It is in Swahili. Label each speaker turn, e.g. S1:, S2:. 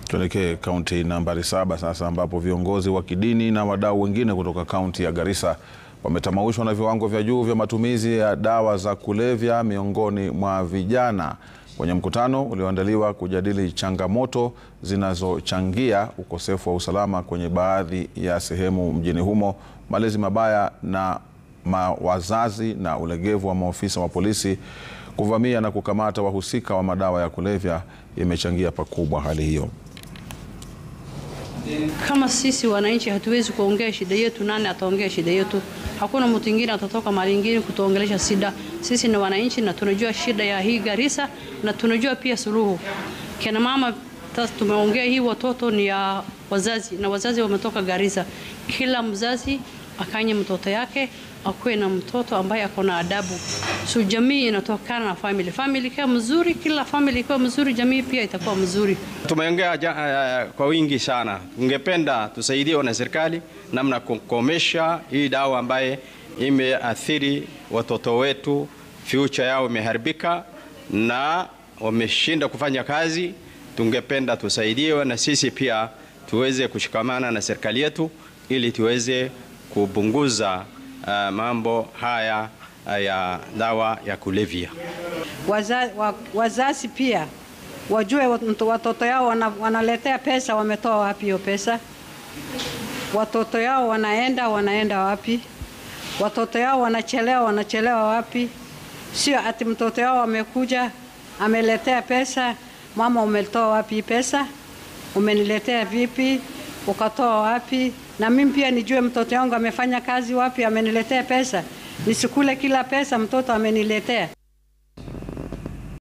S1: Tuelekee kaunti nambari 7 sasa, ambapo viongozi wa kidini na wadau wengine kutoka kaunti ya Garissa wametamaushwa na viwango vya juu vya matumizi ya dawa za kulevya miongoni mwa vijana kwenye mkutano ulioandaliwa kujadili changamoto zinazochangia ukosefu wa usalama kwenye baadhi ya sehemu mjini humo. Malezi mabaya na wazazi na ulegevu wa maofisa wa polisi kuvamia na kukamata wahusika wa madawa ya kulevya imechangia pakubwa hali hiyo.
S2: Kama sisi wananchi hatuwezi kuongea shida yetu, nani ataongea shida yetu? Hakuna mtu mwingine atatoka mahali ingine kutuongelesha shida. Sisi ni wananchi na tunajua shida ya hii Garissa na tunajua pia suluhu. Kina mama tumeongea hii watoto ni ya wazazi na wazazi wametoka Garissa. Kila mzazi akanye mtoto yake akuwe na mtoto ambaye akona adabu. So jamii inatokana na family. Family kama mzuri, kila family kwa mzuri, jamii pia itakuwa mzuri.
S3: Tumeongea kwa wingi sana. Tungependa tusaidie na serikali namna kukomesha hii dawa ambaye imeathiri watoto wetu, future yao imeharibika na wameshinda kufanya kazi. Tungependa tusaidiwe na sisi pia tuweze kushikamana na serikali yetu ili tuweze kupunguza mambo haya ya dawa ya kulevya.
S4: Wazazi pia wajue watoto yao wanaletea pesa, wametoa wapi hiyo pesa? Watoto yao wanaenda wapi? Watoto yao wanachelewa wapi? Sio ati mtoto yao amekuja ameletea pesa, mama umetoa wapi pesa? Umeniletea vipi? Ukatoa wapi? Na mimi pia nijue mtoto wangu amefanya kazi wapi, ameniletea pesa. Nisikule kila pesa mtoto ameniletea.